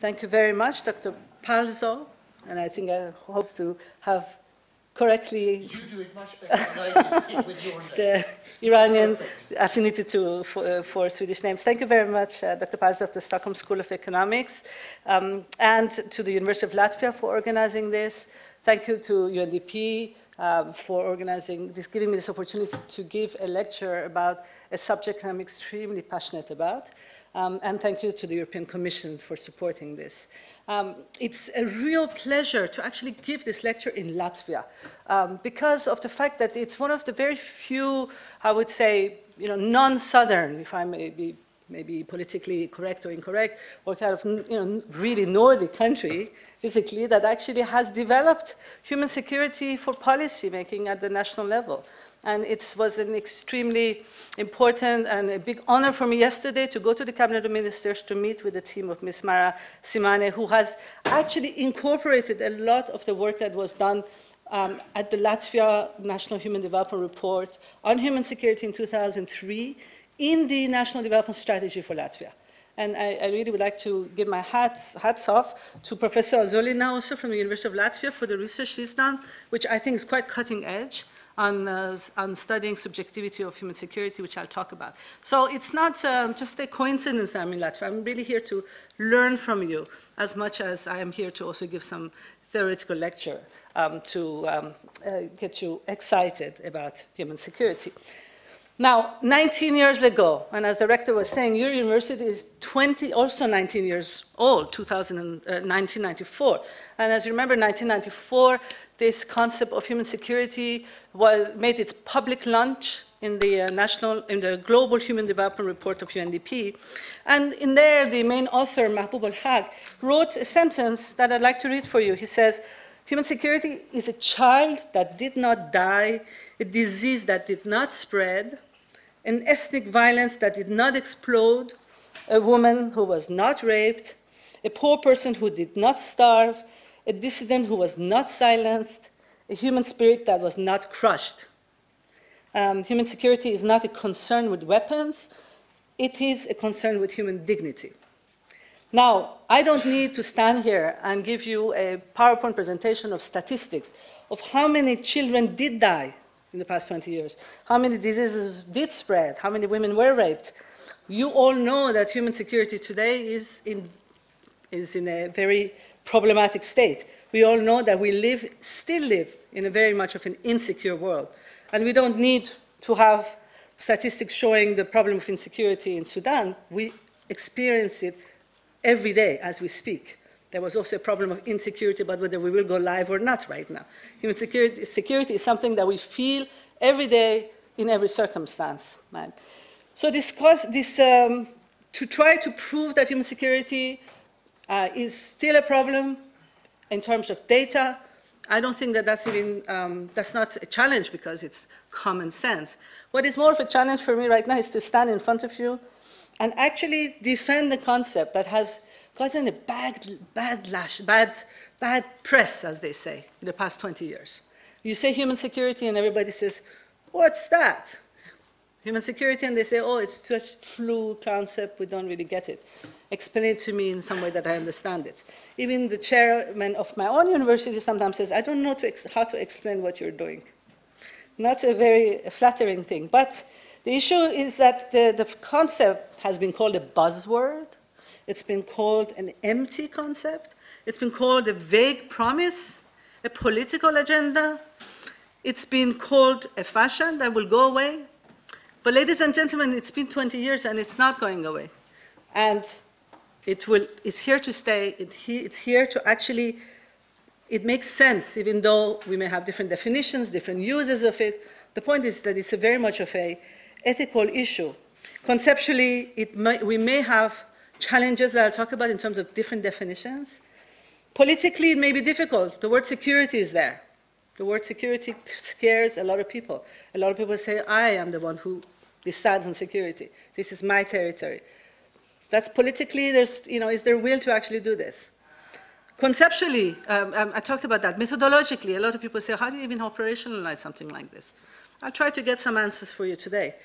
Thank you very much, Dr. Palzo, and I think I hope to have correctly you do it much better with your name. the Iranian affinity for Swedish names. Thank you very much, Dr. Palzo of the Stockholm School of Economics, and to the University of Latvia for organizing this. Thank you to UNDP for organizing this, giving me this opportunity to give a lecture about a subject I'm extremely passionate about. And thank you to the European Commission for supporting this. It's a real pleasure to actually give this lecture in Latvia because of the fact that it's one of the very few, I would say, non-Southern, if I may be maybe politically correct or incorrect, or kind of really Nordic country, physically, that actually has developed human security for policy making at the national level. And it was an extremely important and a big honor for me yesterday to go to the Cabinet of Ministers to meet with the team of Ms. Mara Simane, who has actually incorporated a lot of the work that was done at the Latvia National Human Development Report on human security in 2003 in the National Development Strategy for Latvia. And I really would like to give my hats off to Professor Ozolina also from the University of Latvia for the research she's done, which I think is quite cutting edge on studying subjectivity of human security, which I'll talk about. So it's not just a coincidence that I'm in Latvia. I'm really here to learn from you as much as I am here to also give some theoretical lecture to get you excited about human security. Now, 19 years ago, and as the rector was saying, your university is also 19 years old, 1994. And as you remember, 1994, this concept of human security made its public launch in the Global Human Development Report of UNDP. And in there, the main author, Mahbub al-Haq, wrote a sentence that I'd like to read for you. He says, "Human security is a child that did not die, a disease that did not spread, an ethnic violence that did not explode, a woman who was not raped, a poor person who did not starve, a dissident who was not silenced, a human spirit that was not crushed." Human security is not a concern with weapons, it is a concern with human dignity. Now, I don't need to stand here and give you a PowerPoint presentation of statistics of how many children did die in the past 20 years, how many diseases did spread, how many women were raped. You all know that human security today is in a very problematic state. We all know that we still live in a very much of an insecure world. And we don't need to have statistics showing the problem of insecurity in Sudan. We experience it every day as we speak. There was also a problem of insecurity about whether we will go live or not right now. Human security is something that we feel every day in every circumstance. Right? So to try to prove that human security is still a problem in terms of data, I don't think that that's not a challenge because it's common sense. What is more of a challenge for me right now is to stand in front of you and actually defend the concept that has gotten a bad press, as they say, in the past 20 years. You say human security and everybody says, what's that? Human security, and they say, oh, it's just flu concept, we don't really get it. Explain it to me in some way that I understand it. Even the chairman of my own university sometimes says, I don't know how to explain what you're doing. Not a very flattering thing. But the issue is that the concept has been called a buzzword. It's been called an empty concept. It's been called a vague promise, a political agenda. It's been called a fashion that will go away. But ladies and gentlemen, it's been 20 years and it's not going away. And it's here to stay. It's here to actually, it makes sense, even though we may have different definitions, different uses of it. The point is that it's very much of an ethical issue. Conceptually, we may have challenges that I'll talk about in terms of different definitions. Politically, it may be difficult. The word security is there. The word security scares a lot of people. A lot of people say, I am the one who decides on security. This is my territory. That's politically, is there will to actually do this? Conceptually, I talked about that. Methodologically, a lot of people say, how do you even operationalize something like this? I'll try to get some answers for you today.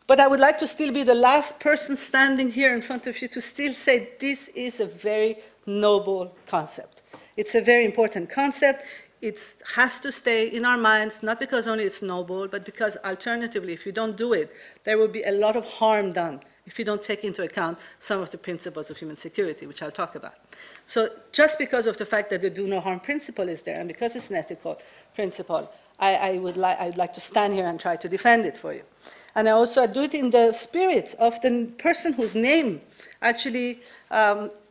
But I would like to still be the last person standing here in front of you to still say this is a very noble concept. It's a very important concept. It has to stay in our minds, not because only it's noble, but because alternatively, if you don't do it, there will be a lot of harm done if you don't take into account some of the principles of human security, which I'll talk about. So just because of the fact that the do no harm principle is there, and because it's an ethical principle, I'd like to stand here and try to defend it for you. And I also do it in the spirit of the person whose name actually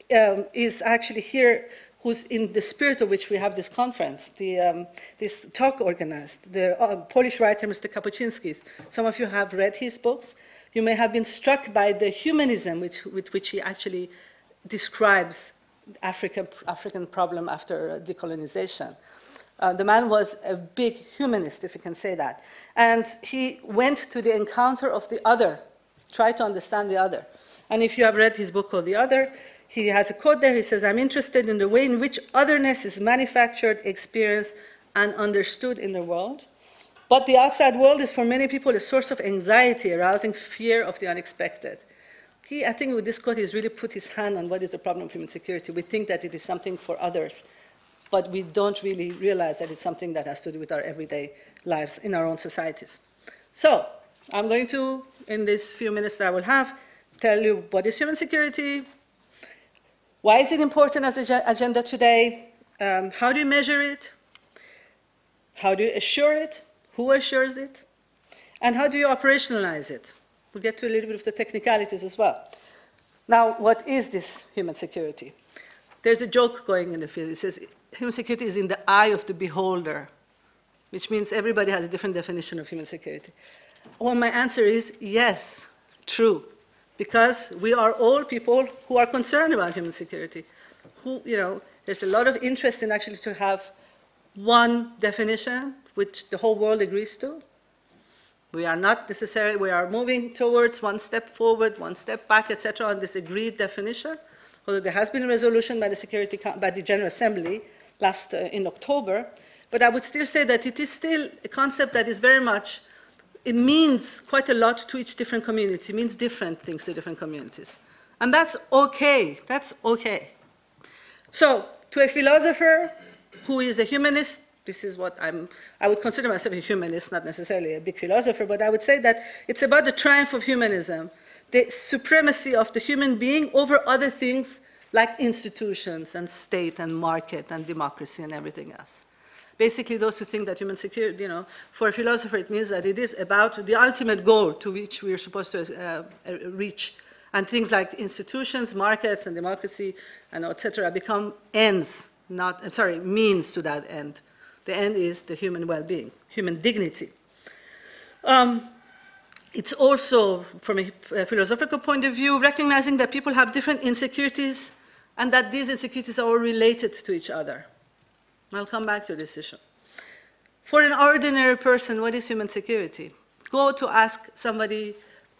is actually here, who's in the spirit of which we have this conference, this talk organized, the Polish writer, Mr. Kapuscinski. Some of you have read his books. You may have been struck by the humanism with which he actually describes African problem after decolonization. The man was a big humanist, if you can say that. And he went to the encounter of the other, tried to understand the other. And if you have read his book called The Other, he has a quote there. He says, "I'm interested in the way in which otherness is manufactured, experienced, and understood in the world. But the outside world is for many people a source of anxiety, arousing fear of the unexpected." I think with this quote, he's really put his hand on what is the problem of human security. We think that it is something for others, but we don't really realize that it's something that has to do with our everyday lives in our own societies. So I'm going to, in these few minutes that I will have, tell you what is human security, why is it important as an agenda today, how do you measure it, how do you assure it, who assures it, and how do you operationalize it? We'll get to a little bit of the technicalities as well. Now, what is this human security? There's a joke going in the field. It says, human security is in the eye of the beholder, which means everybody has a different definition of human security. Well, my answer is yes, true, because we are all people who are concerned about human security. There's a lot of interest in actually to have one definition, which the whole world agrees to. We are not necessarily, we are moving towards one step forward, one step back, etc., on this agreed definition. Although there has been a resolution by the General Assembly in October, but I would still say that it is still a concept that is very much, it means quite a lot to each different community. It means different things to different communities. And that's okay. That's okay. So, to a philosopher who is a humanist, this is what I would consider myself a humanist, not necessarily a big philosopher, but I would say that it's about the triumph of humanism, the supremacy of the human being over other things like institutions and state and market and democracy and everything else. Basically, those who think that human security, for a philosopher, it means that it is about the ultimate goal to which we are supposed to reach. And things like institutions, markets, and democracy, and etc. become ends, means to that end. The end is the human well-being, human dignity. It's also, from a philosophical point of view, recognizing that people have different insecurities and that these insecurities are all related to each other. I'll come back to this issue. For an ordinary person, what is human security? Go to ask somebody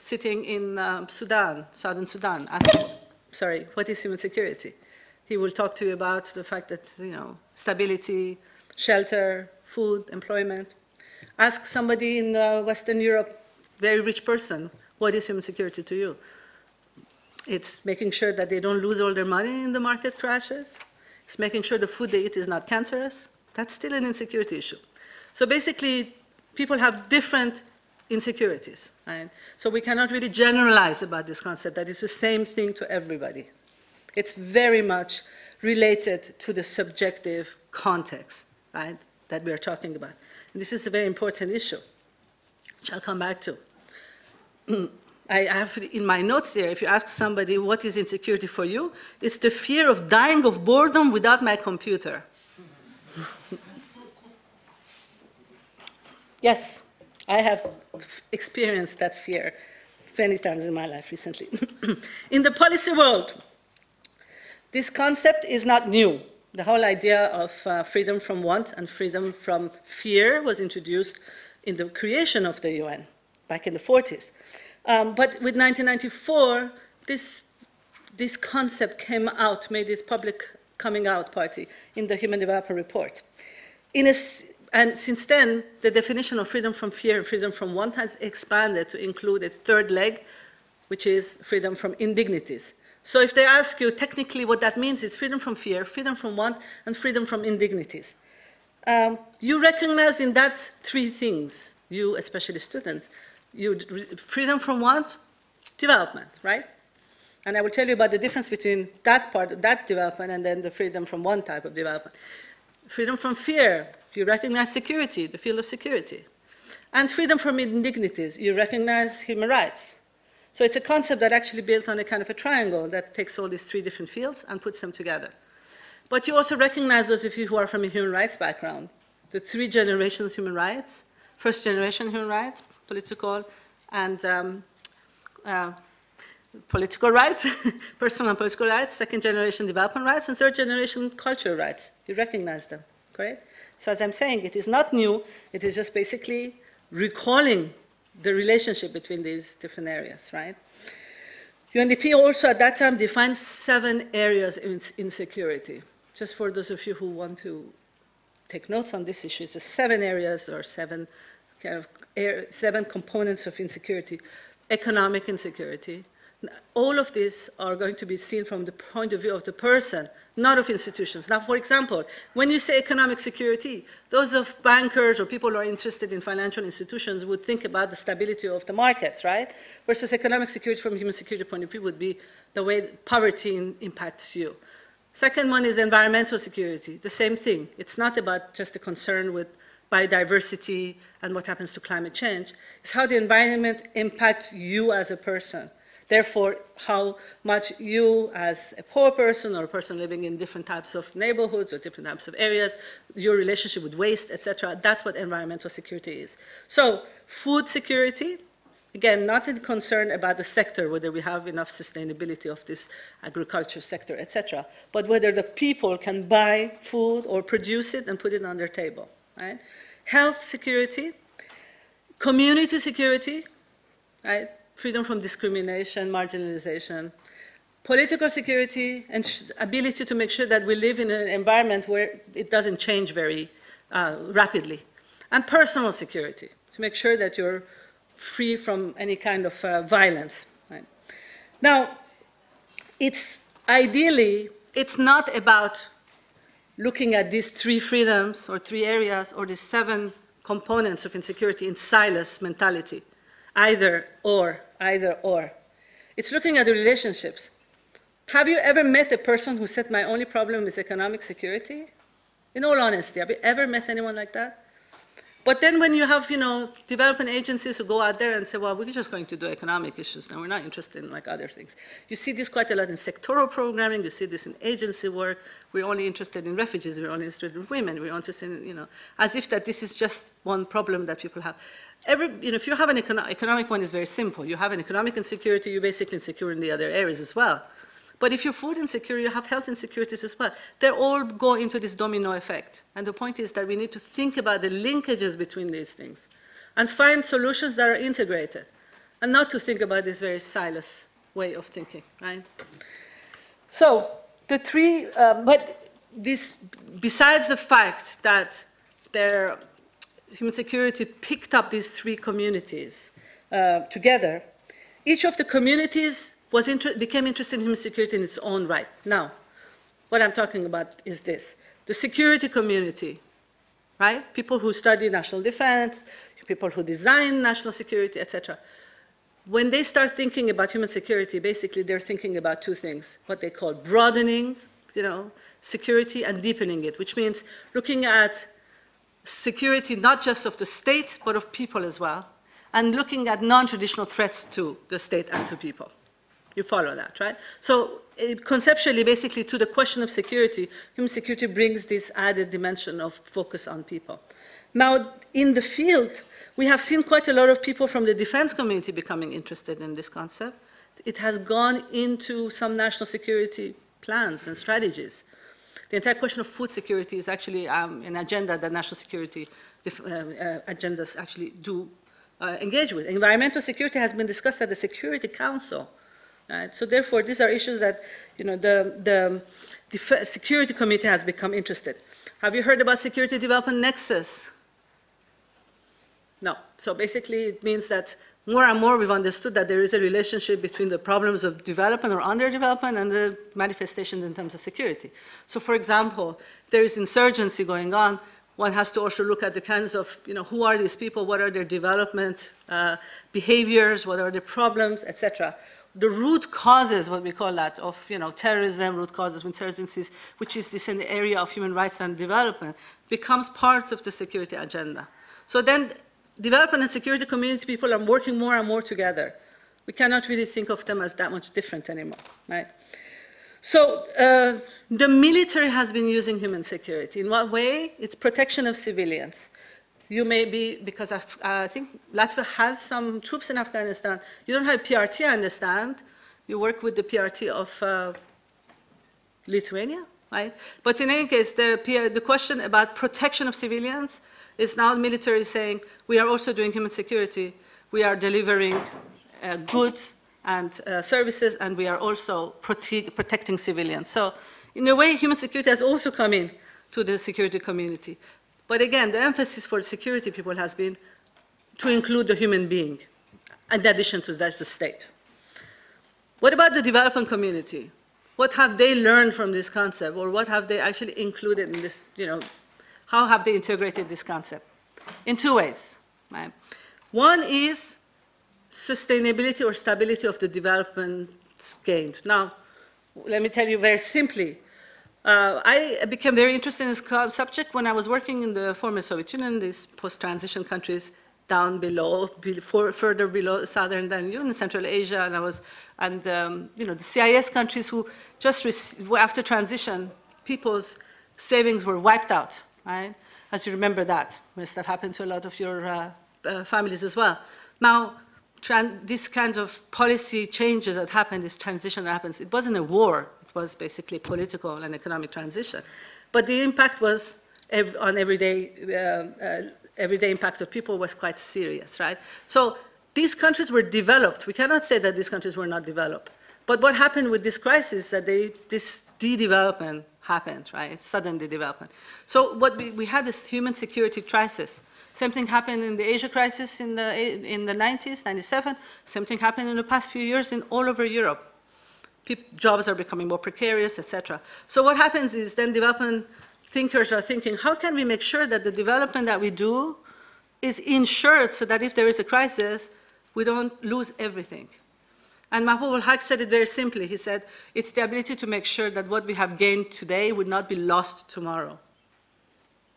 sitting in Sudan, Southern Sudan, what is human security? He will talk to you about the fact that, stability, shelter, food, employment. Ask somebody in Western Europe, very rich person, what is human security to you? It's making sure that they don't lose all their money in the market crashes. It's making sure the food they eat is not cancerous. That's still an insecurity issue. So basically, people have different insecurities. Right? So we cannot really generalize about this concept that it's the same thing to everybody. It's very much related to the subjective context, right, that we are talking about. And this is a very important issue, which I'll come back to. I have in my notes here, if you ask somebody what is insecurity for you, it's the fear of dying of boredom without my computer. Yes, I have experienced that fear many times in my life recently. In the policy world, this concept is not new. The whole idea of freedom from want and freedom from fear was introduced in the creation of the UN back in the 40s. But with 1994, this concept came out, made its public coming out party in the Human Development Report. And since then, the definition of freedom from fear and freedom from want has expanded to include a third leg, which is freedom from indignities. So if they ask you technically what that means, it's freedom from fear, freedom from want, and freedom from indignities. You recognize in that three things, you, especially students, freedom from want, development, right? And I will tell you about the difference between that part, that development, and then the freedom from one type of development. Freedom from fear, you recognize security, the field of security. And freedom from indignities, you recognize human rights. So it's a concept that actually built on a kind of a triangle that takes all these three different fields and puts them together. But you also recognize those of you who are from a human rights background, the three generations human rights, first generation human rights, political and political rights, personal and political rights, second generation development rights, and third generation cultural rights. You recognize them, correct? So as I'm saying, it is not new, it is just basically recalling the relationship between these different areas, right? UNDP also at that time defined 7 areas of insecurity. Just for those of you who want to take notes on this issue, it's 7 areas or 7 components of insecurity. Economic insecurity. All of these are going to be seen from the point of view of the person, not of institutions. Now, for example, when you say economic security, those of bankers or people who are interested in financial institutions would think about the stability of the markets, right? Versus economic security from a human security point of view would be the way poverty impacts you. Second one is environmental security, the same thing. It's not about just a concern with biodiversity and what happens to climate change. It's how the environment impacts you as a person. Therefore, how much you as a poor person or a person living in different types of neighborhoods or different types of areas, your relationship with waste, etc., that's what environmental security is. So, food security, again, not a concern about the sector, whether we have enough sustainability of this agriculture sector, etc., but whether the people can buy food or produce it and put it on their table, right? Health security, community security, right? Freedom from discrimination, marginalization, political security, and ability to make sure that we live in an environment where it doesn't change very rapidly, and personal security, to make sure that you're free from any kind of violence. Right? Now, ideally, it's not about looking at these 3 freedoms or 3 areas or the 7 components of insecurity in silos mentality. Either or. It's looking at the relationships. Have you ever met a person who said, my only problem is economic security? In all honesty, have you ever met anyone like that? But then when you have, development agencies who go out there and say, well, we're just going to do economic issues, and we're not interested in like other things. You see this quite a lot in sectoral programming, you see this in agency work. We're only interested in refugees, we're only interested in women, we're interested in, as if that this is just one problem that people have. If you have an economic one, it's very simple. You have an economic insecurity, you're basically insecure in the other areas as well. But if you're food insecure, you have health insecurities as well. They all go into this domino effect. And the point is that we need to think about the linkages between these things and find solutions that are integrated, and not to think about this very silos way of thinking, right? So, the 3, besides the fact that human security picked up these 3 communities together, each of the communities became interested in human security in its own right. Now, what I'm talking about is this. The security community, right? People who study national defense, people who design national security, etc. When they start thinking about human security, basically they're thinking about 2 things, what they call broadening, security and deepening it, which means looking at security not just of the state, but of people as well, and looking at non-traditional threats to the state and to people. You follow that, right? So conceptually, basically, to the question of security, human security brings this added dimension of focus on people. Now, in the field, we have seen quite a lot of people from the defense community becoming interested in this concept. It has gone into some national security plans and strategies. The entire question of food security is actually an agenda that national security agendas actually do engage with. Environmental security has been discussed at the Security Council. Right? So therefore, these are issues that the Security Committee has become interested. Have you heard about Security Development Nexus? No. So basically, it means that more and more we've understood that there is a relationship between the problems of development or underdevelopment and the manifestations in terms of security. So for example, if there is insurgency going on, one has to also look at the kinds of, who are these people, what are their development behaviors, what are their problems, etc. The root causes, what we call that, of terrorism, root causes of insurgencies, which is this in the area of human rights and development, becomes part of the security agenda. So then development and security community people are working more and more together. We cannot really think of them as that much different anymore, right? So the military has been using human security. In what way? It's protection of civilians. You may be, because I think Latvia has some troops in Afghanistan. You don't have PRT, I understand. You work with the PRT of Lithuania, right? But in any case, the question about protection of civilians is now the military saying, we are also doing human security. We are delivering goods and services, and we are also protecting civilians. So in a way, human security has also come in to the security community. But again, the emphasis for security people has been to include the human being, in addition to that, the state. What about the development community? What have they learned from this concept, or what have they actually included in this, how have they integrated this concept? In two ways, right? One is sustainability or stability of the development gained. Now, let me tell you very simply. I became very interested in this subject when I was working in the former Soviet Union, these post-transition countries down below, further below, southern than in Central Asia, and the CIS countries who just after transition, people's savings were wiped out, right? As you remember that, must have happened to a lot of your families as well. Now, these kinds of policy changes that happened, this transition that happens, it wasn't a war. It was basically political and economic transition. But the impact was on everyday impact of people was quite serious, right? So these countries were developed. We cannot say that these countries were not developed. But what happened with this crisis is that this de-development happened, right? Sudden de-development. So what we had this human security crisis. Same thing happened in the Asia crisis in the 90s, 97. Same thing happened in the past few years all over Europe. Jobs are becoming more precarious, etc. So what happens is then development thinkers are thinking, how can we make sure that the development that we do is insured so that if there is a crisis, we don't lose everything? And Mahbub al-Haq said it very simply. He said, it's the ability to make sure that what we have gained today would not be lost tomorrow,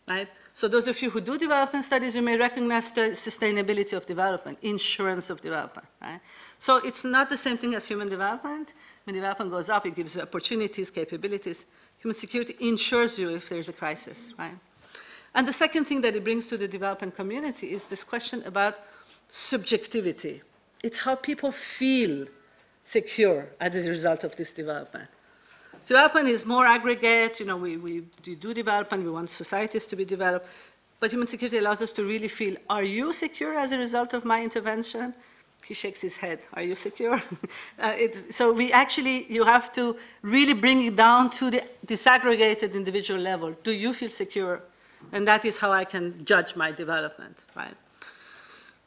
right? So those of you who do development studies, you may recognize the sustainability of development, insurance of development, right? So it's not the same thing as human development. When development goes up, it gives you opportunities, capabilities. Human security insures you if there's a crisis, right? And the second thing that it brings to the development community is this question about subjectivity. It's how people feel secure as a result of this development. Development is more aggregate. We do development. We want societies to be developed. But human security allows us to really feel, are you secure as a result of my intervention? He shakes his head. Are you secure? So you have to really bring it down to the disaggregated individual level. Do you feel secure? And that is how I can judge my development, right?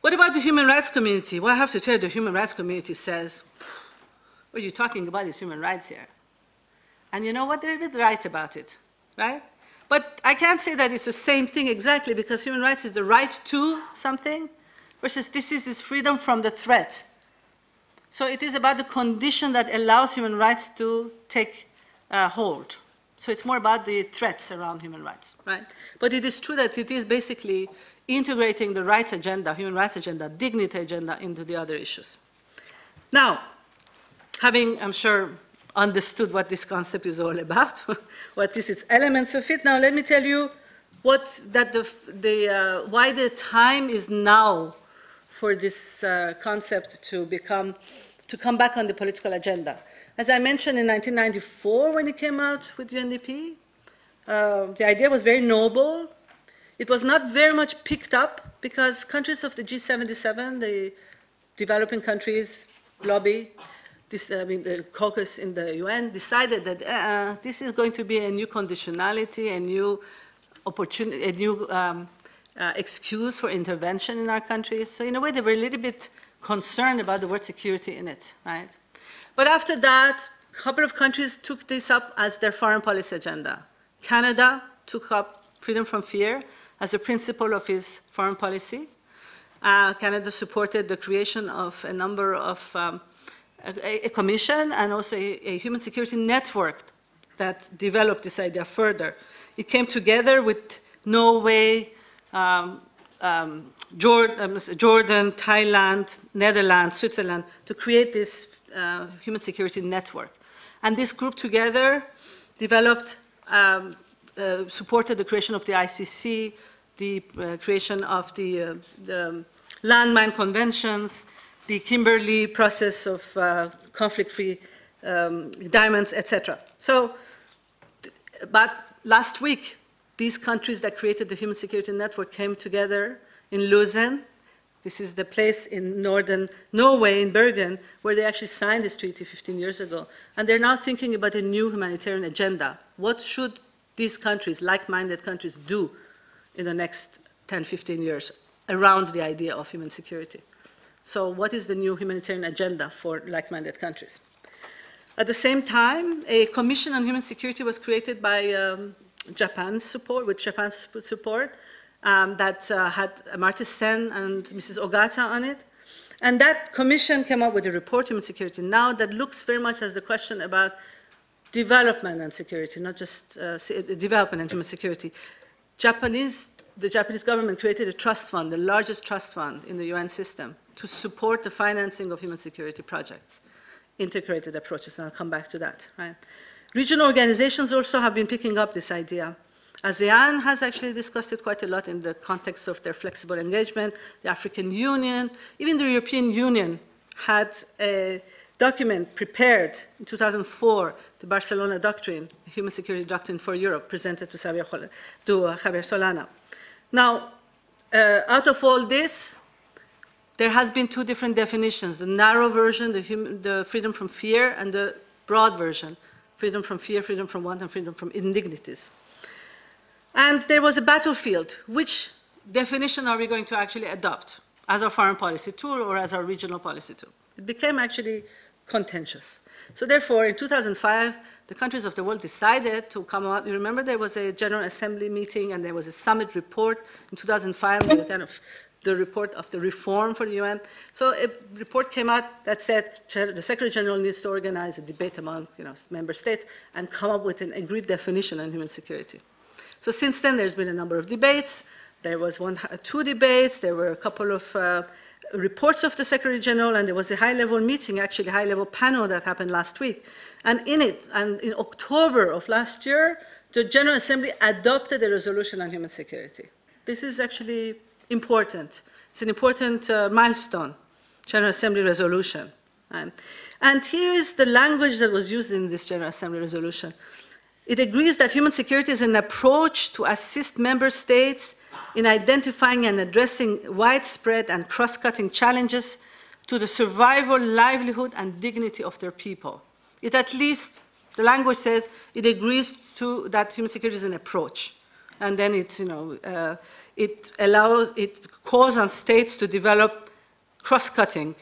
What about the human rights community? Well, I have to tell you, the human rights community says, what you're talking about is human rights here. And you know what? They're a bit right about it, right? But I can't say that it's the same thing exactly, because human rights is the right to something, versus this is freedom from the threat. So it is about the condition that allows human rights to take hold. So it's more about the threats around human rights, right? But it is true that it is basically integrating the rights agenda, human rights agenda, dignity agenda into the other issues. Now, having, I'm sure, understood what this concept is all about, what is its elements of it, now let me tell you why the time is now for this concept to come back on the political agenda. As I mentioned, in 1994, when it came out with UNDP, the idea was very noble. It was not very much picked up because countries of the G77, the developing countries lobby, the caucus in the UN, decided that this is going to be a new conditionality, a new opportunity, a new excuse for intervention in our countries. So in a way, they were a little bit concerned about the word security in it, right? But after that, a couple of countries took this up as their foreign policy agenda. Canada took up freedom from fear as a principle of its foreign policy. Canada supported the creation of a number of a commission and also a human security network that developed this idea further. It came together with Norway, Jordan, Thailand, Netherlands, Switzerland to create this human security network. And this group together developed, supported the creation of the ICC, the creation of the landmine conventions, the Kimberley process of conflict-free diamonds, etc. So, but last week, these countries that created the Human Security Network came together in Lausanne. This is the place in northern Norway, in Bergen, where they actually signed this treaty 15 years ago. And they're now thinking about a new humanitarian agenda. What should these countries, like-minded countries, do in the next 10, 15 years around the idea of human security? So what is the new humanitarian agenda for like-minded countries? At the same time, a commission on human security was created by Japan's support, with Japan's support, that had Amartya Sen and Mrs. Ogata on it. And that commission came up with a report, Human Security Now, that looks very much as the question about development and security, not just development and human security. The Japanese government created a trust fund, the largest trust fund in the UN system, to support the financing of human security projects, integrated approaches, and I'll come back to that. Right? Regional organizations also have been picking up this idea. ASEAN has actually discussed it quite a lot in the context of their flexible engagement. The African Union, even the European Union had a document prepared in 2004, the Barcelona Doctrine, Human Security Doctrine for Europe, presented to Javier Solana. Now, out of all this, there has been two different definitions: the narrow version, the freedom from fear, and the broad version, freedom from fear, freedom from want, and freedom from indignities. And there was a battlefield. Which definition are we going to actually adopt as our foreign policy tool or as our regional policy tool? It became actually contentious. So therefore, in 2005, the countries of the world decided to come out. You remember there was a General Assembly meeting and there was a summit report in 2005, the report of the reform for the UN. So a report came out that said the Secretary General needs to organize a debate among member states and come up with an agreed definition on human security. So since then, there's been a number of debates. There was two debates. There were a couple of reports of the Secretary General, and there was a high-level meeting, actually a high-level panel that happened last week. And in it, and in October of last year, the General Assembly adopted a resolution on human security. This is actually important. It's an important milestone, General Assembly resolution. And here is the language that was used in this General Assembly resolution. It agrees that human security is an approach to assist member states in identifying and addressing widespread and cross-cutting challenges to the survival, livelihood, and dignity of their people. It at least, the language says, it agrees to that human security is an approach. And then it calls on states to develop cross-cutting,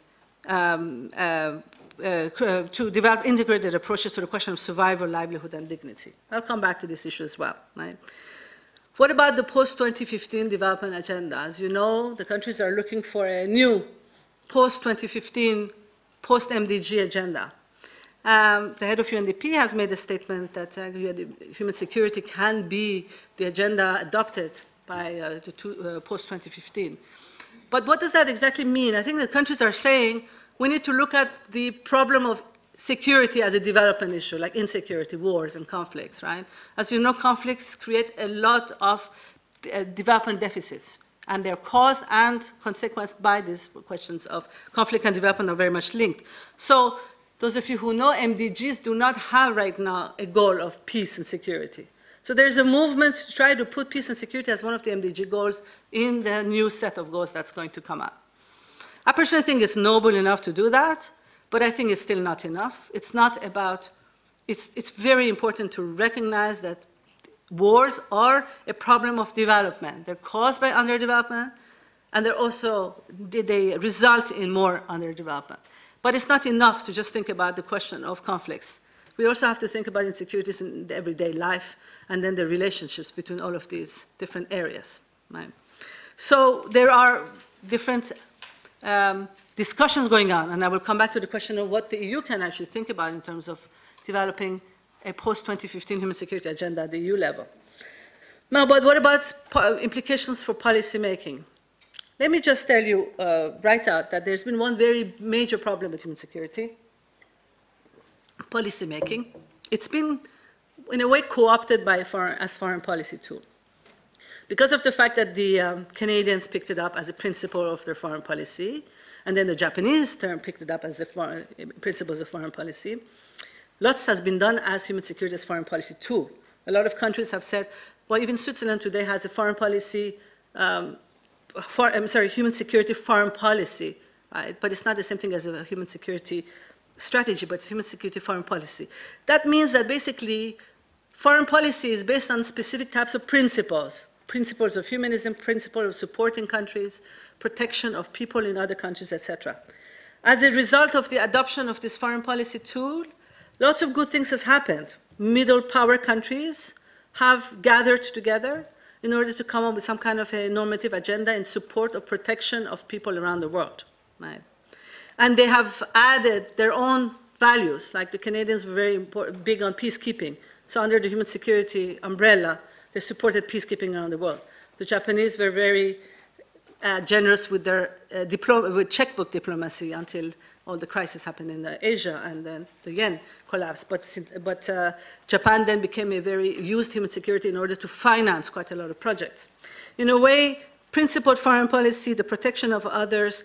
to develop integrated approaches to the question of survival, livelihood, and dignity. I'll come back to this issue as well. Right? What about the post-2015 development agenda? As you know, the countries are looking for a new post-2015, post-MDG agenda. The head of UNDP has made a statement that human security can be the agenda adopted by post-2015. But what does that exactly mean? I think the countries are saying we need to look at the problem of security as a development issue, like insecurity, wars, and conflicts, right? As you know, conflicts create a lot of development deficits, and their cause and consequence by these questions of conflict and development are very much linked. So those of you who know, MDGs do not have right now a goal of peace and security. So there's a movement to try to put peace and security as one of the MDG goals in the new set of goals that's going to come out. I personally think it's noble enough to do that, but I think it's still not enough. It's not about, it's very important to recognize that Wars are a problem of development. They're caused by underdevelopment, and they result in more underdevelopment. But it's not enough to just think about the question of conflicts. We also have to think about insecurities in the everyday life and then the relationships between all of these different areas. Right? So there are different discussions going on, and I will come back to the question of what the EU can actually think about in terms of developing a post-2015 human security agenda at the EU level. Now, but what about implications for policy making? Let me just tell you right out that there's been one very major problem with human security: policy making. It's been, in a way, co-opted by as foreign policy tool. Because of the fact that the Canadians picked it up as a principle of their foreign policy, and then the Japanese picked it up as the principles of foreign policy, lots has been done as human security as foreign policy too. A lot of countries have said, well, even Switzerland today has a foreign policy, human security foreign policy, right? But it's not the same thing as a human security strategy, but it's human security foreign policy. That means that basically foreign policy is based on specific types of principles. Principles of humanism, principle of supporting countries, protection of people in other countries, etc. As a result of the adoption of this foreign policy tool, lots of good things have happened. Middle power countries have gathered together in order to come up with some kind of a normative agenda in support of protection of people around the world. Right? And they have added their own values, like the Canadians were very big on peacekeeping. So under the human security umbrella, they supported peacekeeping around the world. The Japanese were very generous with their with checkbook diplomacy until all the crisis happened in Asia, and then the yen collapsed. But Japan then became used human security in order to finance quite a lot of projects. In a way, principled foreign policy, the protection of others,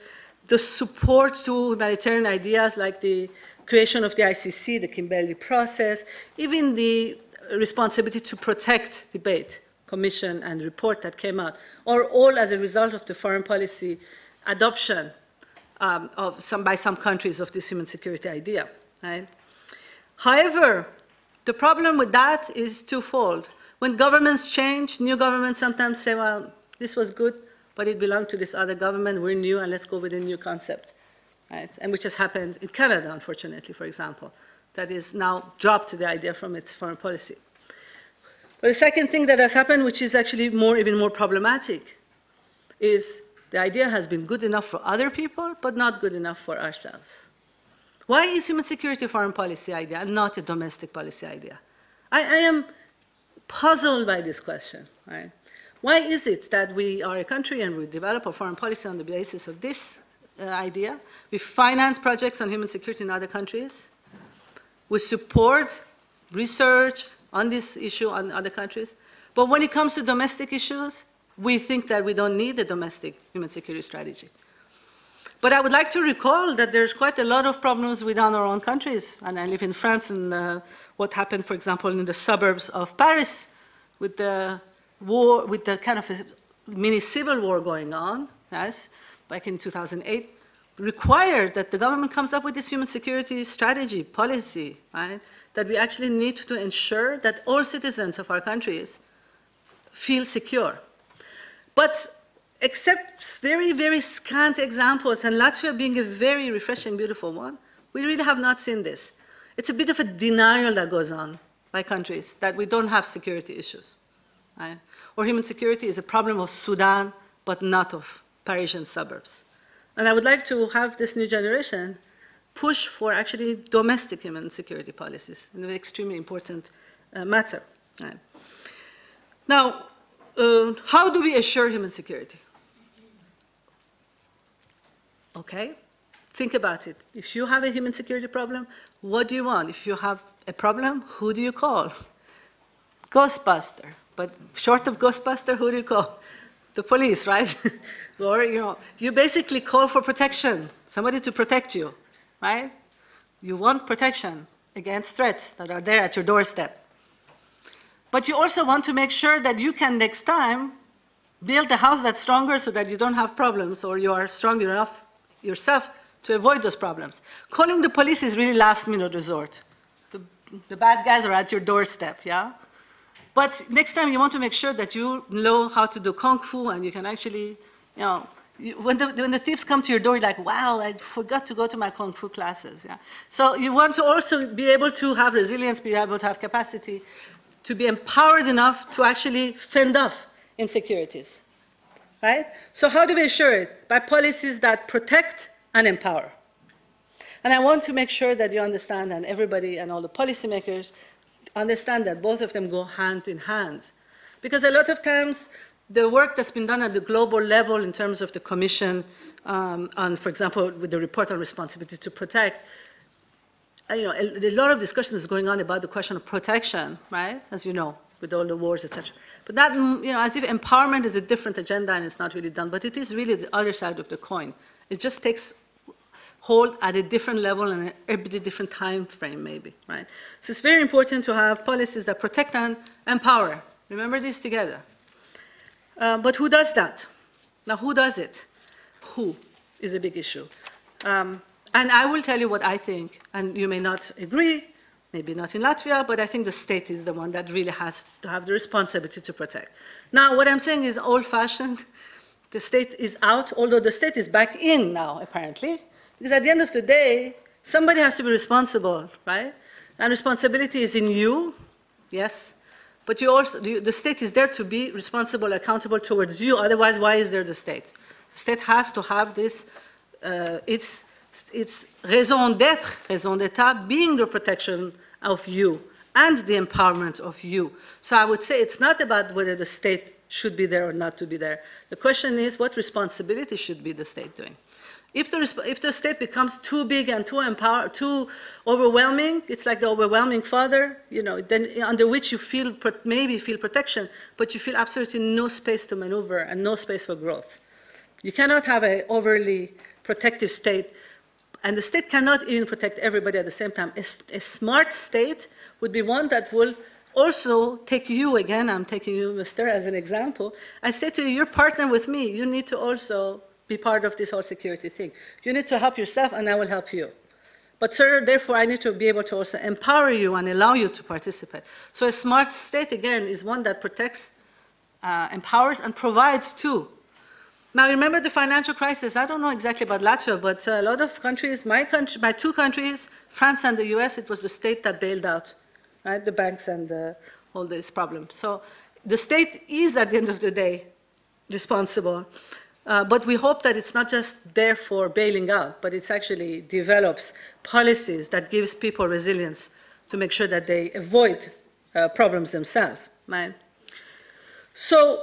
the support to humanitarian ideas like the creation of the ICC, the Kimberley process, even the responsibility to protect debate, commission, and report that came out, are all as a result of the foreign policy adoption by some countries of this human security idea. Right? However, the problem with that is twofold. When governments change, new governments sometimes say, well, this was good, but it belonged to this other government, we're new, and let's go with a new concept. Right? And which has happened in Canada, unfortunately, for example. That is now dropped the idea from its foreign policy. But the second thing that has happened, which is actually even more problematic, is the idea has been good enough for other people, but not good enough for ourselves. Why is human security a foreign policy idea and not a domestic policy idea? I am puzzled by this question. Right? Why is it that we are a country and we develop a foreign policy on the basis of this idea? We finance projects on human security in other countries. We support research on this issue in other countries. But when it comes to domestic issues, we think that we don't need a domestic human security strategy. But I would like to recall that there's quite a lot of problems within our own countries. And I live in France, and what happened, for example, in the suburbs of Paris with the war, with the kind of a mini civil war going on, yes, back in 2008, required that the government comes up with this human security strategy, policy, right? That we actually need to ensure that all citizens of our countries feel secure. But except very, very scant examples, and Latvia being a very refreshing, beautiful one, we really have not seen this. It's a bit of a denial that goes on by countries that we don't have security issues. Right? Or human security is a problem of Sudan, but not of Parisian suburbs. And I would like to have this new generation push for actually domestic human security policies, an extremely important matter. Right. Now, how do we assure human security? Okay, think about it. If you have a human security problem, what do you want? If you have a problem, who do you call? Ghostbuster. But short of Ghostbuster, who do you call? The police, right? Or, you basically call for protection, somebody to protect you, right? You want protection against threats that are there at your doorstep. But you also want to make sure that you can next time build a house that's stronger so that you don't have problems, or you are strong enough yourself to avoid those problems. Calling the police is really last-minute resort. The bad guys are at your doorstep, yeah? But next time you want to make sure that you know how to do Kung Fu and you can actually, when the thieves come to your door, you're like, wow, I forgot to go to my Kung Fu classes. Yeah? So you want to also be able to have resilience, be able to have capacity, to be empowered enough to actually fend off insecurities. Right? So how do we assure it? By policies that protect and empower. And I want to make sure that you understand, and everybody and all the policymakers understand that both of them go hand in hand. Because a lot of times, the work that's been done at the global level in terms of the Commission on, for example, with the report on responsibility to protect, a lot of discussion is going on about the question of protection, right? As you know, with all the wars, etc. But that, as if empowerment is a different agenda and it's not really done. But it is really the other side of the coin. It just takes hold at a different level and a bit different time frame, maybe, right? So it's very important to have policies that protect and empower. Remember this together. But who does that? Now, who does it? Who is a big issue. And I will tell you what I think, and you may not agree, maybe not in Latvia, but I think the state is the one that really has to have the responsibility to protect. Now, what I'm saying is old-fashioned. The state is out, although the state is back in now, apparently. Because at the end of the day, somebody has to be responsible, right? And responsibility is in you, yes. But you also, the state is there to be responsible, accountable towards you. Otherwise, why is there the state? The state has to have this, its raison d'être, raison d'état, being the protection of you and the empowerment of you. So I would say it's not about whether the state should be there or not to be there. The question is, what responsibility should be the state doing? If the state becomes too big and too overwhelming, it's like the overwhelming father, then under which you maybe feel protection, but you feel absolutely no space to maneuver and no space for growth. You cannot have an overly protective state, and the state cannot even protect everybody at the same time. A smart state would be one that will also take you, again, I'm taking you, Mr., as an example, and say to you, you're partner with me, you need to also be part of this whole security thing. You need to help yourself, and I will help you. But, sir, therefore, I need to be able to also empower you and allow you to participate. So a smart state, again, is one that protects, empowers, and provides, too. Now, remember the financial crisis. I don't know exactly about Latvia, but a lot of countries, my two countries, France and the US, it was the state that bailed out, right, the banks and all these problems. So the state is, at the end of the day, responsible. But we hope that it's not just there for bailing out, but it actually develops policies that gives people resilience to make sure that they avoid problems themselves. Right? So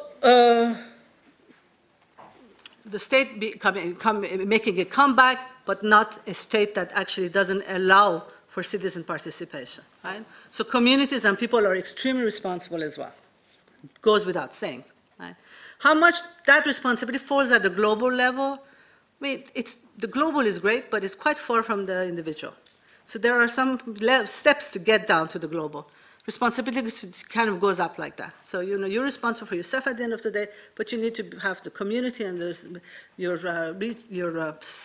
the state making a comeback, but not a state that actually doesn't allow for citizen participation. Right? So communities and people are extremely responsible as well. It goes without saying. Right? How much that responsibility falls at the global level, I mean, the global is great, but it's quite far from the individual. So there are some steps to get down to the global. Responsibility kind of goes up like that. So, you're responsible for yourself at the end of the day, but you need to have the community and your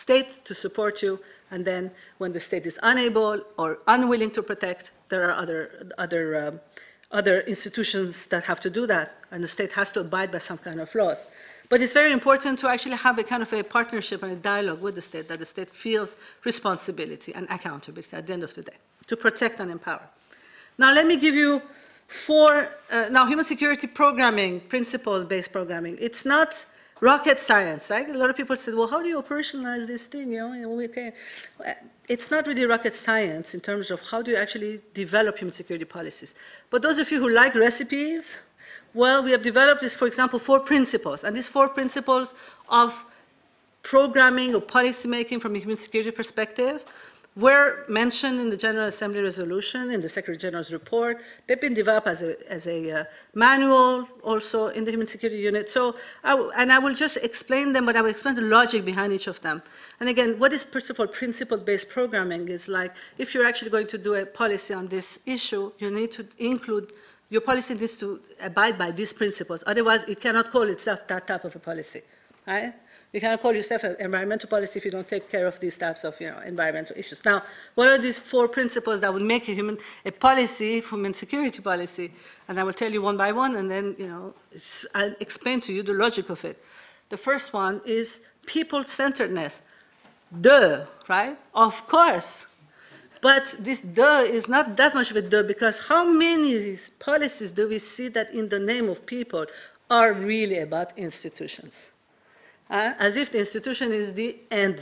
state to support you. And then when the state is unable or unwilling to protect, there are other institutions that have to do that, and the state has to abide by some kind of laws. But it's very important to actually have a kind of a partnership and a dialogue with the state, that the state feels responsibility and accountability at the end of the day, to protect and empower. Now, let me give you four, human security programming, principle-based programming. It's not rocket science, right? A lot of people said, well, how do you operationalize this thing? It's not really rocket science in terms of how do you actually develop human security policies. But those of you who like recipes, well, we have developed this, for example, 4 principles. And these 4 principles of programming or policy making from a human security perspective were mentioned in the General Assembly resolution, in the Secretary General's report. They've been developed as a manual also in the Human Security Unit. So, I will just explain them, but I will explain the logic behind each of them. And again, what is, first of all, principle-based programming is like, if you're actually going to do a policy on this issue, you need to include, your policy needs to abide by these principles. Otherwise, it cannot call itself that type of a policy, right? You cannot call yourself an environmental policy if you don't take care of these types of environmental issues. Now, what are these 4 principles that would make a policy, human security policy? And I will tell you one by one, and then I'll explain to you the logic of it. The first one is people-centeredness. Duh, right? Of course. But this duh is not that much of a duh, because how many policies do we see that in the name of people are really about institutions? As if the institution is the end,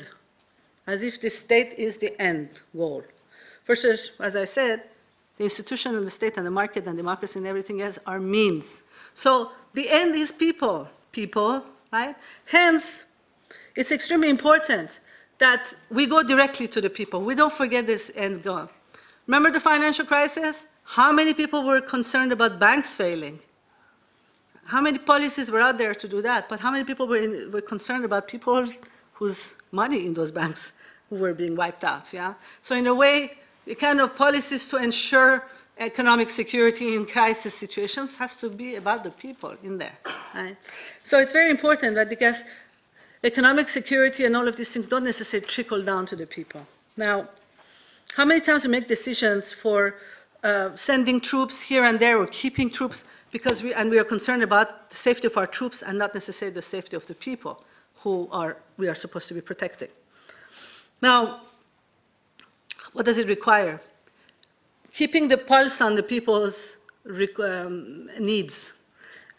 as if the state is the end goal. Versus, as I said, the institution and the state and the market and democracy and everything else are means. So the end is people, right? Hence, it's extremely important that we go directly to the people. We don't forget this end goal. Remember the financial crisis? How many people were concerned about banks failing? How many policies were out there to do that? But how many people were concerned about people whose money in those banks who were being wiped out? Yeah? So in a way, the kind of policies to ensure economic security in crisis situations has to be about the people in there. Right? So it's very important that because economic security and all of these things don't necessarily trickle down to the people. Now, how many times we make decisions for sending troops here and there or keeping troops because we are concerned about the safety of our troops and not necessarily the safety of the people who we are supposed to be protecting. Now, what does it require? Keeping the pulse on the people's needs.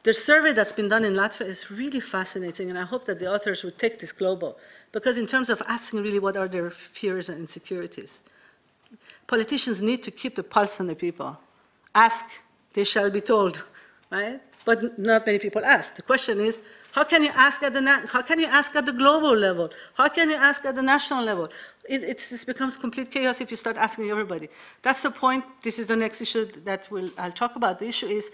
The survey that's been done in Latvia is really fascinating, and I hope that the authors would take this global, because in terms of asking really what are their fears and insecurities, politicians need to keep the pulse on the people. Ask, they shall be told, right? But not many people ask. The question is, how can you ask at the global level? How can you ask at the national level? It becomes complete chaos if you start asking everybody. That's the point. This is the next issue that I'll talk about. The issue is,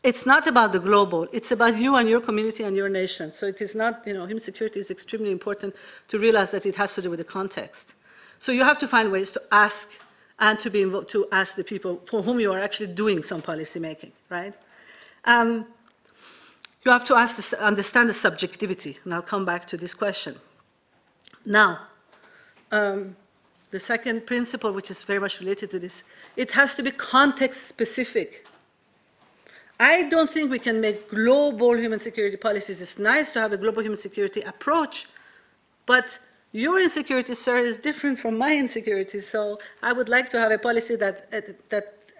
it's not about the global. It's about you and your community and your nation. So it is not, human security is extremely important to realize that it has to do with the context. So you have to find ways to ask and to be involved, to ask the people for whom you are actually doing some policy making, right? You have to understand the subjectivity, and I'll come back to this question. Now, the second principle, which is very much related to this, it has to be context-specific. I don't think we can make global human security policies. It's nice to have a global human security approach, but your insecurity, sir, is different from my insecurity, so I would like to have a policy that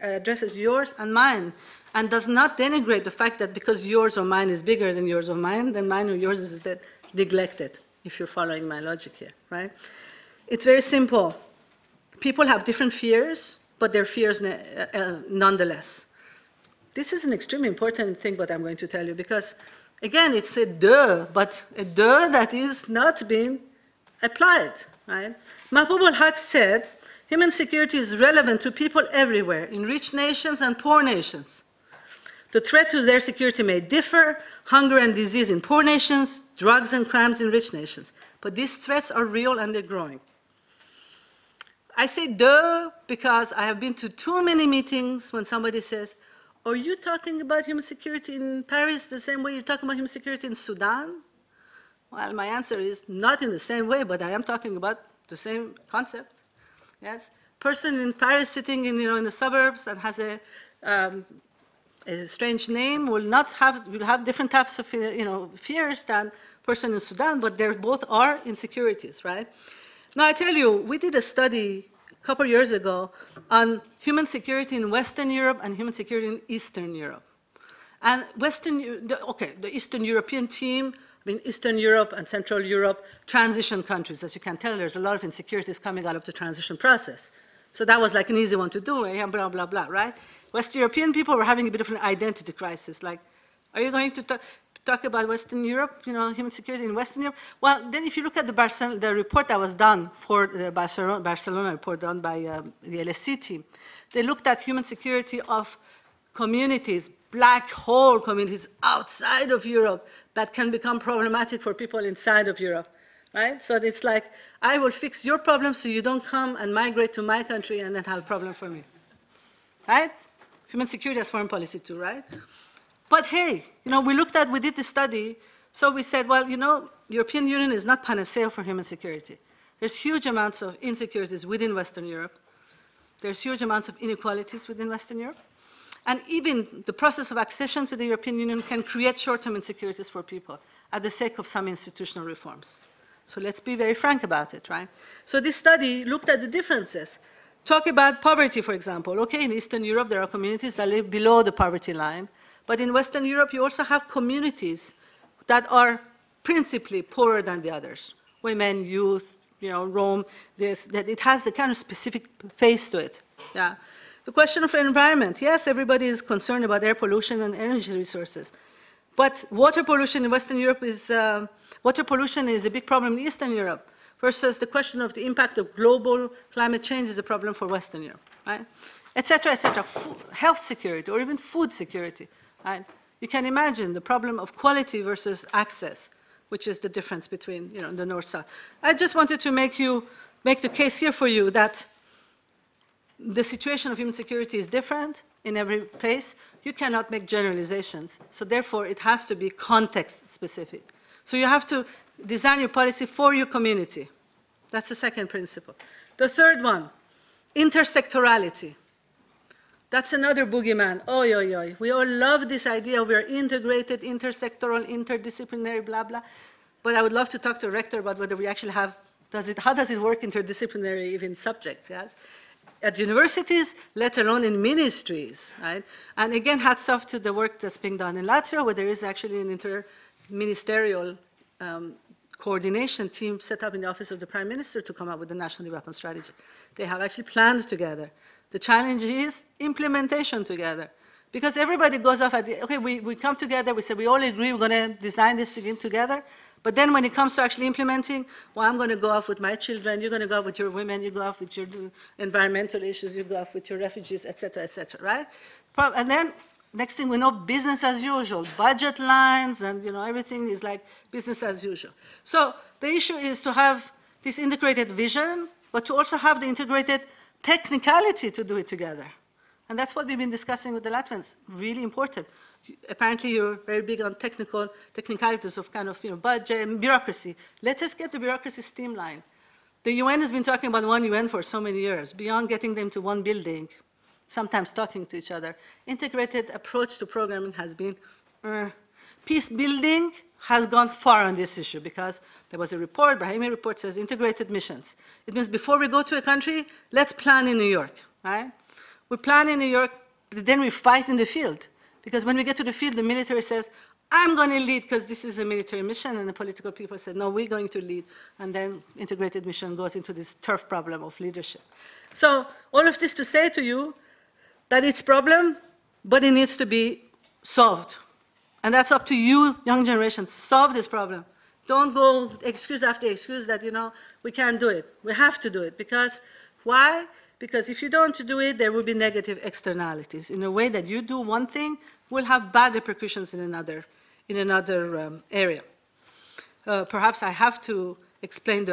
addresses yours and mine, and does not denigrate the fact that because yours or mine is bigger than yours or mine, then mine or yours is neglected, if you're following my logic here, right? It's very simple. People have different fears, but their fears nonetheless. This is an extremely important thing, what I'm going to tell you, because, again, it's a duh, but a duh that is not being applied, right? Mahbub al-Haq said, human security is relevant to people everywhere, in rich nations and poor nations. The threat to their security may differ, hunger and disease in poor nations, drugs and crimes in rich nations. But these threats are real and they're growing. I say duh because I have been to too many meetings when somebody says, are you talking about human security in Paris the same way you're talking about human security in Sudan? Well, my answer is not in the same way, but I am talking about the same concept. Yes, person in Paris sitting in the suburbs and has a strange name will have different types of fears than person in Sudan, but they both are insecurities, right? Now I tell you, we did a study a couple of years ago on human security in Western Europe and human security in Eastern Europe. And the Eastern European team, Eastern Europe and Central Europe, transition countries. As you can tell, there's a lot of insecurities coming out of the transition process. So that was like an easy one to do, blah, blah, blah, right? West European people were having a bit of an identity crisis, like, are you going to talk about Western Europe, human security in Western Europe? Well, then if you look at the report that was done for the Barcelona report done by the LSE team, they looked at human security of communities, black hole communities outside of Europe that can become problematic for people inside of Europe, right? So it's like, I will fix your problem so you don't come and migrate to my country and then have a problem for me, right? Human security as foreign policy too, right? But hey, we did the study, So we said, well, you know, the European Union is not panacea for human security. There's huge amounts of insecurities within Western Europe. There's huge amounts of inequalities within Western Europe. And even the process of accession to the European Union can create short-term insecurities for people at the sake of some institutional reforms. So let's be very frank about it, right? So this study looked at the differences. Talk about poverty, for example. Okay, in Eastern Europe, there are communities that live below the poverty line. But in Western Europe, you also have communities that are principally poorer than the others. Women, youth, you know, Rome, that it has a kind of specific face to it. Yeah. The question of environment. Yes, everybody is concerned about air pollution and energy resources. But water pollution in Western Europe is, water pollution is a big problem in Eastern Europe, versus the question of the impact of global climate change is a problem for Western Europe, right? Et cetera, et cetera. Health security or even food security, right? You can imagine the problem of quality versus access, which is the difference between, you know, the north-south. I just wanted to make the case here for you that the situation of human security is different in every place. You cannot make generalizations. So therefore, it has to be context-specific. So you have to design your policy for your community. That's the second principle. The third one, intersectorality. That's another boogeyman. Oy, oy, oy. We all love this idea of we are integrated, intersectoral, interdisciplinary, blah, blah. But I would love to talk to a rector about whether we actually have, how does it work interdisciplinary even subjects, yes? At universities, let alone in ministries, right? And again, hats off to the work that's being done in Latvia, where there is actually an interministerial coordination team set up in the Office of the Prime Minister to come up with the National Development Strategy. They have actually planned together. The challenge is implementation together. Because everybody goes off at the, okay, we come together, we say we all agree we're going to design this thing together. But then when it comes to actually implementing, well, I'm going to go off with my children, you're going to go off with your women, you go off with your environmental issues, you go off with your refugees, et cetera, right? And then next thing we know, business as usual, budget lines, and you know, everything is like business as usual. So the issue is to have this integrated vision, but to also have the integrated technicality to do it together. And that's what we've been discussing with the Latvians, really important. Apparently you're very big on technicalities of kind of, you know, budget and bureaucracy. Let us get the bureaucracy streamlined. The UN has been talking about one UN for so many years, beyond getting them to one building, sometimes talking to each other. Integrated approach to programming has been, peace building has gone far on this issue because there was a report, Brahimi report says integrated missions. It means before we go to a country, let's plan in New York, right? We plan in New York, but then we fight in the field. Because when we get to the field, the military says, I'm going to lead because this is a military mission, and the political people said, no, we're going to lead. And then integrated mission goes into this turf problem of leadership. So all of this to say to you that it's a problem, but it needs to be solved. And that's up to you, young generation, solve this problem. Don't go excuse after excuse that, you know, we can't do it. We have to do it. Because why? Because if you don't do it, there will be negative externalities. In a way that you do one thing will have bad repercussions in another area. Perhaps I have to explain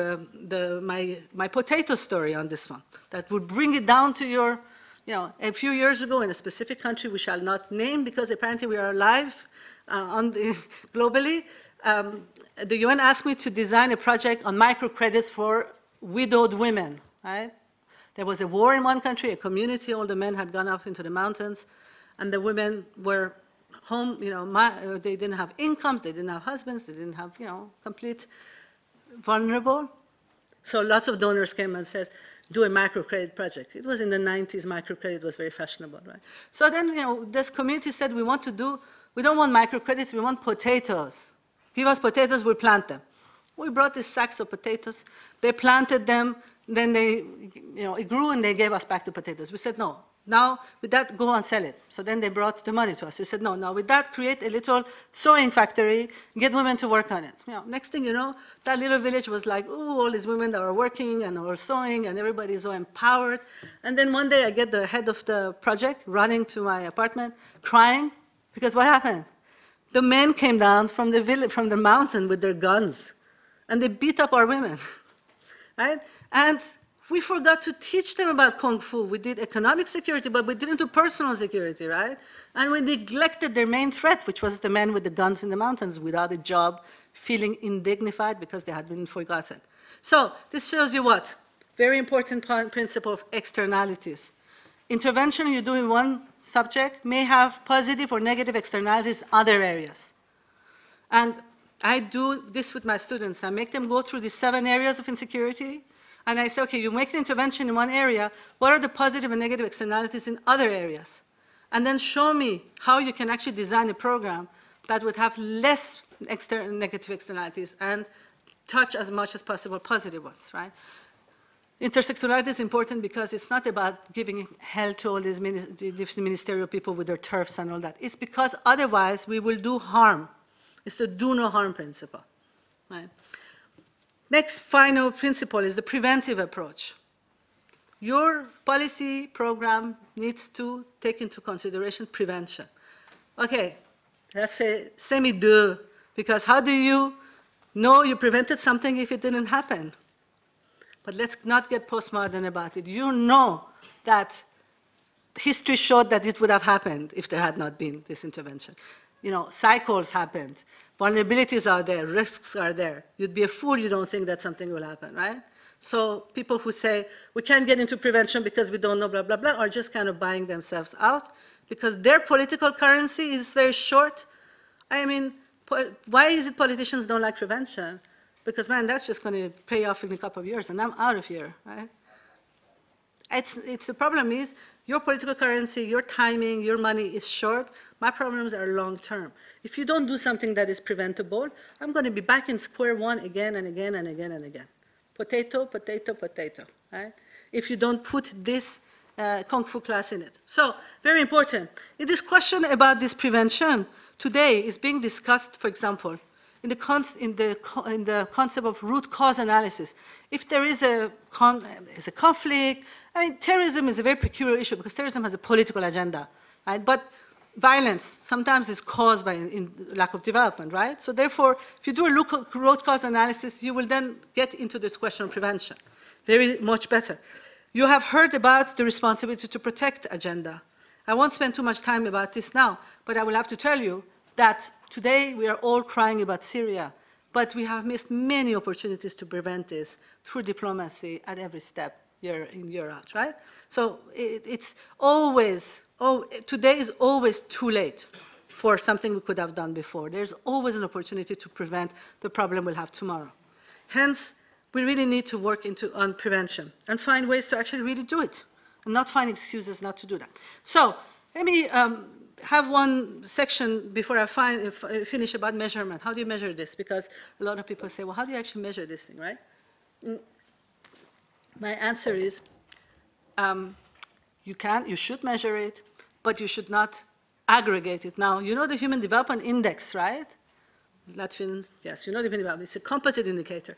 my potato story on this one. That would bring it down to your, you know, a few years ago in a specific country we shall not name because apparently we are alive globally. The UN asked me to design a project on microcredits for widowed women, right? There was a war in one country, a community, all the men had gone off into the mountains, and the women were home, you know, they didn't have incomes, they didn't have husbands, they didn't have, you know, complete vulnerable. So lots of donors came and said, do a microcredit project. It was in the 90s, microcredit was very fashionable, right? So then, you know, this community said, we don't want microcredits, we want potatoes. Give us potatoes, we'll plant them. We brought these sacks of potatoes, they planted them, then they, you know, it grew and they gave us back the potatoes. We said, no, now with that, go and sell it. So then they brought the money to us. We said, no, now with that, create a little sewing factory, get women to work on it. You know, next thing you know, that little village was like, ooh, all these women that are working and are sewing and everybody is so empowered. And then one day I get the head of the project running to my apartment, crying, because what happened? The men came down from the village, from the mountain with their guns, and they beat up our women, right? And We forgot to teach them about Kung Fu. We did economic security, but we didn't do personal security, right? And we neglected their main threat, which was the men with the guns in the mountains without a job, feeling indignified because they had been forgotten. So this shows you what? Very important principle of externalities. Intervention you do in one subject may have positive or negative externalities in other areas. And I do this with my students. I make them go through these 7 areas of insecurity. And I say, okay, you make the intervention in one area. What are the positive and negative externalities in other areas? And then show me how you can actually design a program that would have less negative externalities and touch as much as possible positive ones, right? Intersectionality is important because it's not about giving hell to all these ministerial people with their turfs and all that. It's because otherwise we will do harm. It's the do no harm principle, right? Next final principle is the preventive approach. Your policy program needs to take into consideration prevention. Okay, that's a semi-duh, because how do you know you prevented something if it didn't happen? But let's not get postmodern about it. You know that history showed that it would have happened if there had not been this intervention. You know, cycles happened. Vulnerabilities are there. Risks are there. You'd be a fool you don't think that something will happen, right? So people who say, we can't get into prevention because we don't know, blah, blah, blah, are just kind of buying themselves out because their political currency is very short. I mean, why is it politicians don't like prevention? Because, man, that's just going to pay off in a couple of years, and I'm out of here, right? The problem is your political currency, your timing, your money is short. My problems are long-term. If you don't do something that is preventable, I'm going to be back in square one again and again and again and again. Potato, potato, potato, right? If you don't put this Kung Fu class in it. So, very important. In this question about this prevention, today is being discussed, for example, in the concept of root cause analysis. If there is a conflict, I mean, terrorism is a very peculiar issue because terrorism has a political agenda, right? But violence sometimes is caused by lack of development, right? So therefore, if you do a root cause analysis, you will then get into this question of prevention. Very much better. You have heard about the responsibility to protect agenda. I won't spend too much time about this now, but I will have to tell you that today we are all crying about Syria, but we have missed many opportunities to prevent this through diplomacy at every step, year in, year out, right? So it's always, today is always too late for something we could have done before. There's always an opportunity to prevent the problem we'll have tomorrow. Hence, we really need to work on prevention and find ways to actually really do it and not find excuses not to do that. So let me have one section before I finish about measurement. How do you measure this? Because a lot of people say, well, how do you actually measure this thing, right? My answer is, you should measure it, but you should not aggregate it. Now, you know the Human Development Index, right? Latvian, yes, you know the Human Development. It's a composite indicator.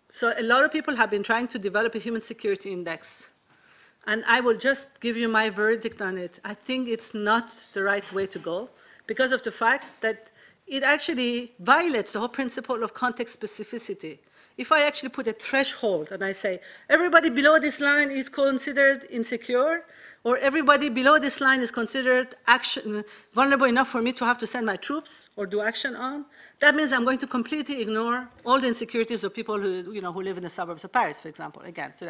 So a lot of people have been trying to develop a human security index. And I will just give you my verdict on it. I think it's not the right way to go because of the fact that it actually violates the whole principle of context specificity. If I actually put a threshold and I say, everybody below this line is considered insecure, or everybody below this line is considered vulnerable enough for me to have to send my troops or do action on, that means I'm going to completely ignore all the insecurities of people who live in the suburbs of Paris, for example, again, to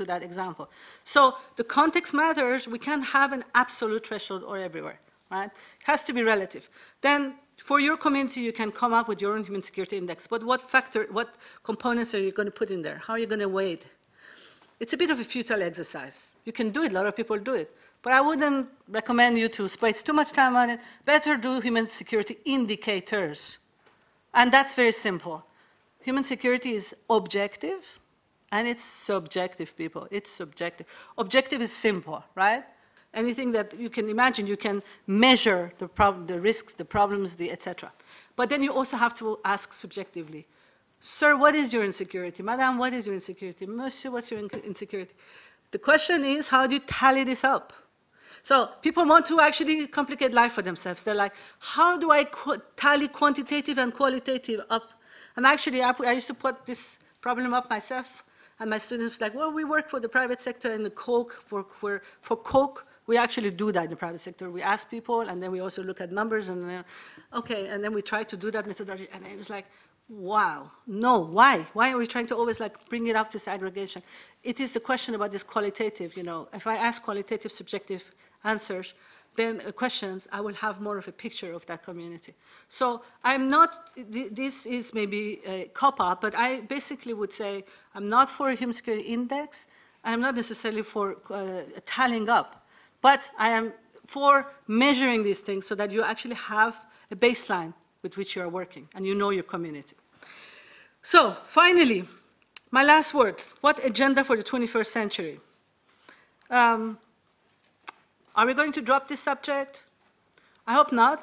that example. So the context matters. We can't have an absolute threshold or everywhere, right? It has to be relative. Then for your community, you can come up with your own human security index. But what components are you going to put in there? How are you going to weigh it? It's a bit of a futile exercise. You can do it. A lot of people do it. But I wouldn't recommend you to waste too much time on it. Better do human security indicators. And that's very simple. Human security is objective, and it's subjective, people. It's subjective. Objective is simple, right? Anything that you can imagine, you can measure the risks, the problems, etc. But then you also have to ask subjectively, sir, what is your insecurity? Madam, what is your insecurity? Monsieur, what's your insecurity? The question is, how do you tally this up? So people want to actually complicate life for themselves. They're like, how do I tally quantitative and qualitative up? And actually, I used to put this problem up myself, And my students were like, well, we work for the private sector and the Coke, for Coke, we actually do that in the private sector. We ask people, and then we also look at numbers, and then, okay, and then we try to do that methodology, and it was like, wow, no, why? Why are we trying to always like bring it up to segregation? It is the question about this qualitative, you know, if I ask qualitative, subjective answers, then questions, I will have more of a picture of that community. So I'm not, this is maybe a cop-out, but I basically would say I'm not for a human security index, and I'm not necessarily for tallying up, but I am for measuring these things so that you actually have a baseline with which you are working, and you know your community. So finally, my last words, what agenda for the 21st century? Are we going to drop this subject? I hope not.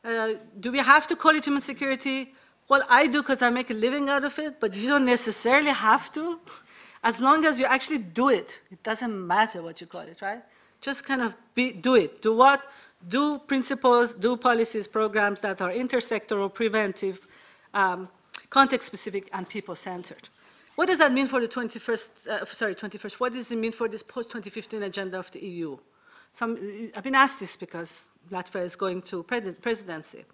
Do we have to call it human security? Well, I do because I make a living out of it, but you don't necessarily have to. As long as you actually do it, it doesn't matter what you call it, right? Just kind of do it. Do what? Do principles, do policies, programs that are intersectoral, preventive, context-specific, and people-centered. What does that mean for the 21st? What does it mean for this post-2015 agenda of the EU? I've been asked this because Latvia is going to presidency.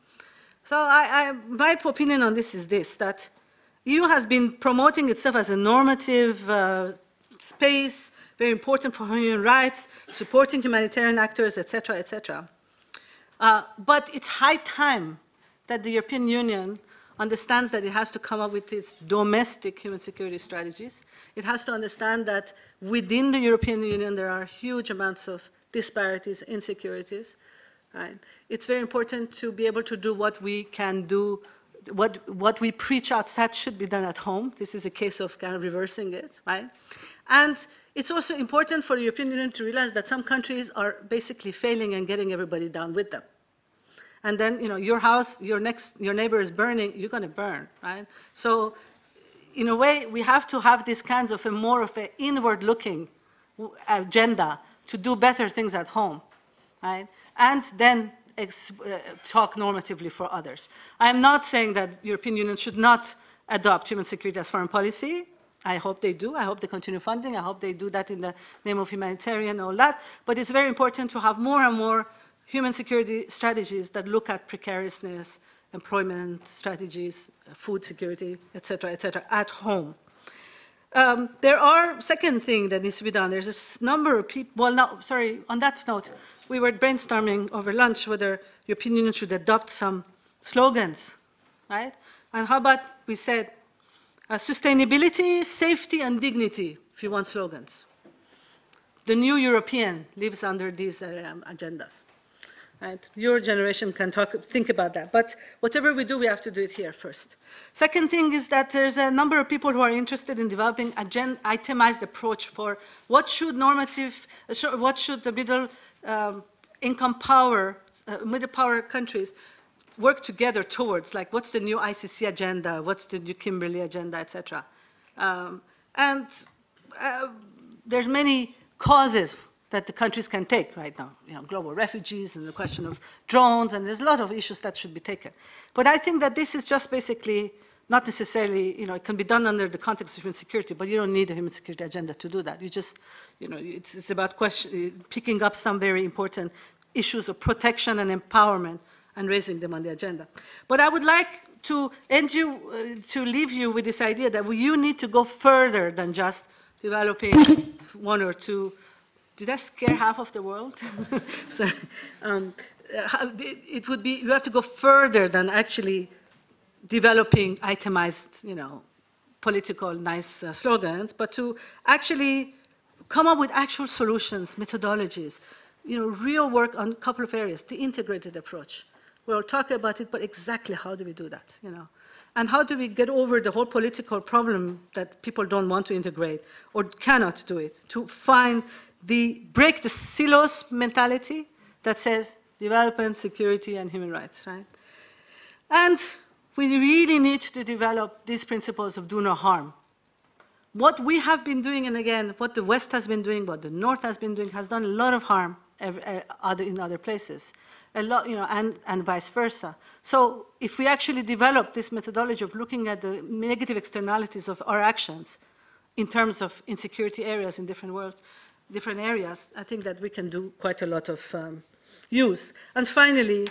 So my opinion on this is this, that EU has been promoting itself as a normative space, very important for human rights, supporting humanitarian actors, etc., etc. But it's high time that the European Union understands that it has to come up with its domestic human security strategies. It has to understand that within the European Union there are huge amounts of disparities, insecurities. Right? It's very important to be able to do what we can do, what we preach outside should be done at home. This is a case of kind of reversing it. Right? And it's also important for the European Union to realize that some countries are basically failing and getting everybody down with them. And then, you know, your house, your neighbor is burning, you're going to burn, right? So, in a way, we have to have these kinds of more of an inward-looking agenda to do better things at home, right? And then talk normatively for others. I'm not saying that the European Union should not adopt human security as foreign policy. I hope they do. I hope they continue funding. I hope they do that in the name of humanitarian and all that. But it's very important to have more and more human security strategies that look at precariousness, employment strategies, food security, et cetera, at home. There are, second thing that needs to be done, there's a number of people, well, no, sorry, on that note, we were brainstorming over lunch whether the European Union should adopt some slogans, right? And how about we said, sustainability, safety, and dignity, if you want slogans. The new European lives under these agendas. Right? Your generation can think about that. But whatever we do, we have to do it here first. Second thing is that there's a number of people who are interested in developing an itemized approach for what should the middle income power, middle power countries work together towards, like what's the new ICC agenda, what's the new Kimberley agenda, etc. There's many causes that the countries can take right now, you know, global refugees and the question of drones, and there's a lot of issues that should be taken. But I think that this is just basically not necessarily, you know, it can be done under the context of human security, but you don't need a human security agenda to do that. You just, you know, it's about picking up some very important issues of protection and empowerment and raising them on the agenda. But I would like to leave you with this idea that you need to go further than just developing one or two. Did I scare half of the world? So, it would be, you have to go further than actually developing itemized, you know, political nice slogans, but to actually come up with actual solutions, methodologies, you know, real work on a couple of areas, the integrated approach. We'll talk about it, but exactly how do we do that, you know? And how do we get over the whole political problem that people don't want to integrate or cannot do it, to break the silos mentality that says development, security, and human rights, right? And we really need to develop these principles of do no harm. What we have been doing, and again, what the West has been doing, what the North has been doing, has done a lot of harm in other places, a lot, you know, and vice versa. So if we actually develop this methodology of looking at the negative externalities of our actions in terms of insecurity areas in different areas, I think that we can do quite a lot of use. And finally,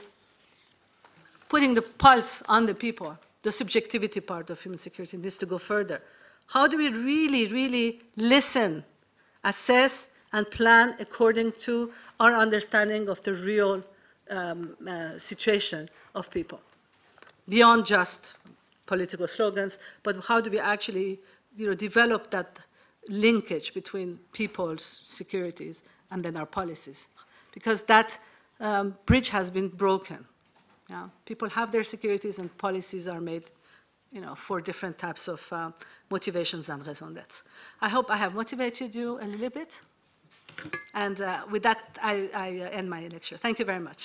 putting the pulse on the people, the subjectivity part of human security needs to go further. How do we really, really listen, assess, and plan according to our understanding of the real situation of people, beyond just political slogans, but how do we actually develop that linkage between people's securities and then our policies? Because that bridge has been broken. Yeah? People have their securities and policies are made for different types of motivations and raison d'etre. I hope I have motivated you a little bit. And with that, I end my lecture. Thank you very much.